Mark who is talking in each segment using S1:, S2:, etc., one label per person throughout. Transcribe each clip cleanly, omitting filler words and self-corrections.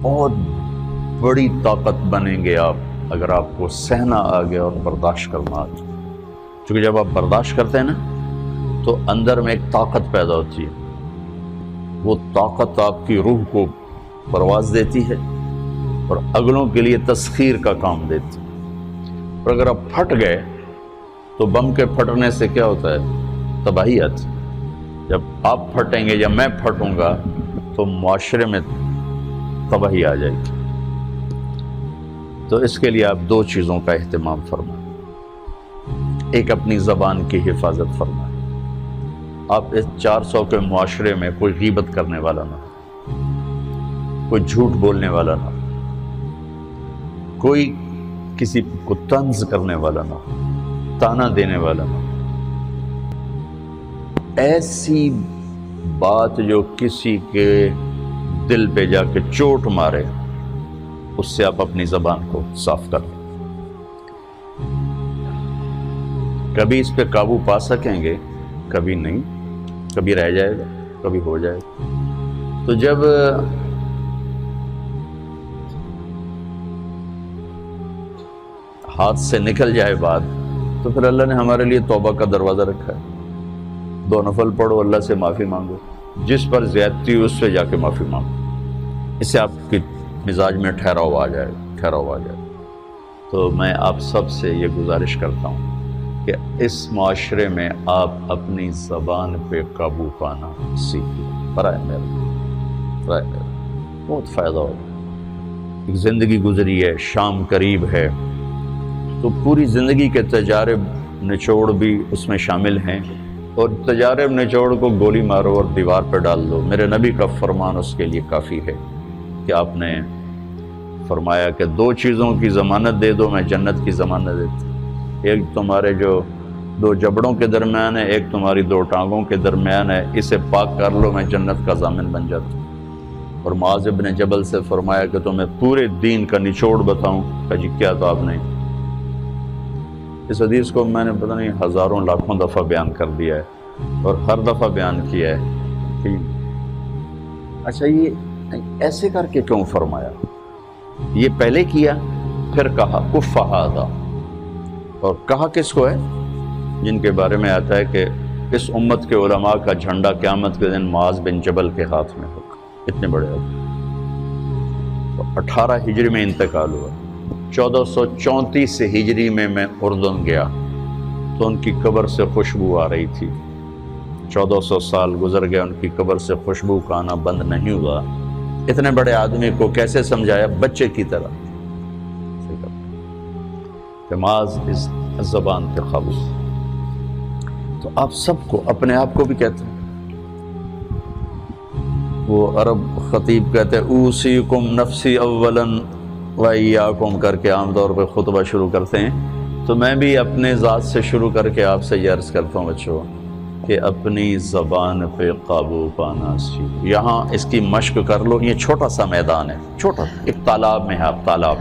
S1: بہت بڑی طاقت بنیں گے آپ اگر آپ کو سہنا آ گیا اور برداشت کرنا آ گیا. چونکہ جب آپ برداشت کرتے ہیں نا تو اندر میں ایک طاقت پیدا ہوتی ہے. وہ طاقت آپ کی روح کو پرواز دیتی ہے اور اگلوں کے لیے تسخیر کا کام دیتی ہے. اور اگر آپ پھٹ گئے تو بم کے پھٹنے سے کیا ہوتا ہے؟ تباہی آتی. جب آپ پھٹیں گے یا میں پھٹوں گا تو معاشرے میں تباہی آ جائے گی. تو اس کے لیے آپ دو چیزوں کا اہتمام فرمائیں. ایک اپنی زبان کی حفاظت فرمائیں. آپ اس 400 کے معاشرے میں کوئی غیبت کرنے والا نہ ہو، کوئی جھوٹ بولنے والا نہ ہو، کوئی کسی کو طنز کرنے والا نہ ہو، تانا دینے والا نہ ہو. ایسی بات جو کسی کے دل پہ جا کے چوٹ مارے اس سے آپ اپنی زبان کو صاف کر لیں. کبھی اس پہ قابو پا سکیں گے، کبھی نہیں، کبھی رہ جائے گا، کبھی ہو جائے گا. تو جب ہاتھ سے نکل جائے بات تو پھر اللہ نے ہمارے لیے توبہ کا دروازہ رکھا ہے. 2 نفل پڑھو، اللہ سے معافی مانگو، جس پر زیادتی اس سے جا کے معافی مانگو. اس سے آپ کی مزاج میں ٹھہراؤ آ جائے گا. تو میں آپ سب سے یہ گزارش کرتا ہوں کہ اس معاشرے میں آپ اپنی زبان پہ قابو پانا سیکھیں. برائے میرا بہت فائدہ ہوگا. ایک زندگی گزری ہے، شام قریب ہے، تو پوری زندگی کے تجارب نچوڑ بھی اس میں شامل ہیں. اور تجارب نچوڑ کو گولی مارو اور دیوار پہ ڈال دو. میرے نبی کا فرمان اس کے لیے کافی ہے کہ آپ نے فرمایا کہ 2 چیزوں کی ضمانت دے دو، میں جنت کی ضمانت دیتا. ایک تمہارے جو 2 جبڑوں کے درمیان ہے، ایک تمہاری 2 ٹانگوں کے درمیان ہے، اسے پاک کر لو، میں جنت کا ضامن بن جاتا. اور معاذ بن جبل سے فرمایا کہ تمہیں پورے دین کا نچوڑ بتاؤں. کہ جی کیا؟ تو آپ نے اس حدیث کو میں نے پتہ نہیں ہزاروں لاکھوں دفعہ بیان کر دیا ہے اور ہر دفعہ بیان کیا ہے کہ اچھا یہ ایسے کر کے کیوں فرمایا؟ یہ پہلے کیا پھر کہا کف ھذا. اور کہا کس کو ہے؟ جن کے بارے میں آتا ہے کہ اس امت کے علماء کا جھنڈا قیامت کے دن معاذ بن جبل کے ہاتھ میں ہوگا. اتنے بڑے آدمی. تو 18 ہجری میں انتقال ہوا. 1434 ہجری میں اردن گیا تو ان کی قبر سے خوشبو آ رہی تھی. 1400 سال گزر گئے، ان کی قبر سے خوشبو کا آنا بند نہیں ہوا. اتنے بڑے آدمی کو کیسے سمجھایا؟ بچے کی طرح. معاذ اس زبان پہ قابو. تو آپ سب کو، اپنے آپ کو بھی کہتے ہیں، وہ عرب خطیب کہتے ہیں اوصیکم نفسی اولا وایاکم کر کے عام طور پہ خطبہ شروع کرتے ہیں. تو میں بھی اپنے ذات سے شروع کر کے آپ سے یہ عرض کرتا ہوں بچوں کہ اپنی زبان پہ قابو پانا سیکھو. یہاں اس کی مشق کر لو. یہ چھوٹا سا میدان ہے، چھوٹا ایک تالاب میں ہے. آپ تالاب،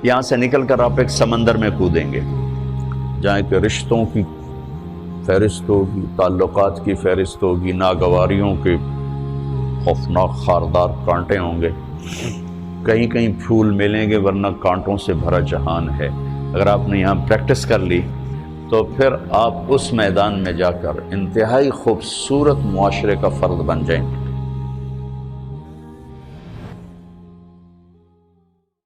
S1: یہاں سے نکل کر آپ ایک سمندر میں کودیں گے جہاں کہ رشتوں کی فہرست ہوگی، تعلقات کی فہرست ہوگی، ناگواریوں کے خوفناک خاردار کانٹے ہوں گے. کہیں کہیں پھول ملیں گے ورنہ کانٹوں سے بھرا جہان ہے. اگر آپ نے یہاں پریکٹس کر لی تو پھر آپ اس میدان میں جا کر انتہائی خوبصورت معاشرے کا فرد بن جائیں گے.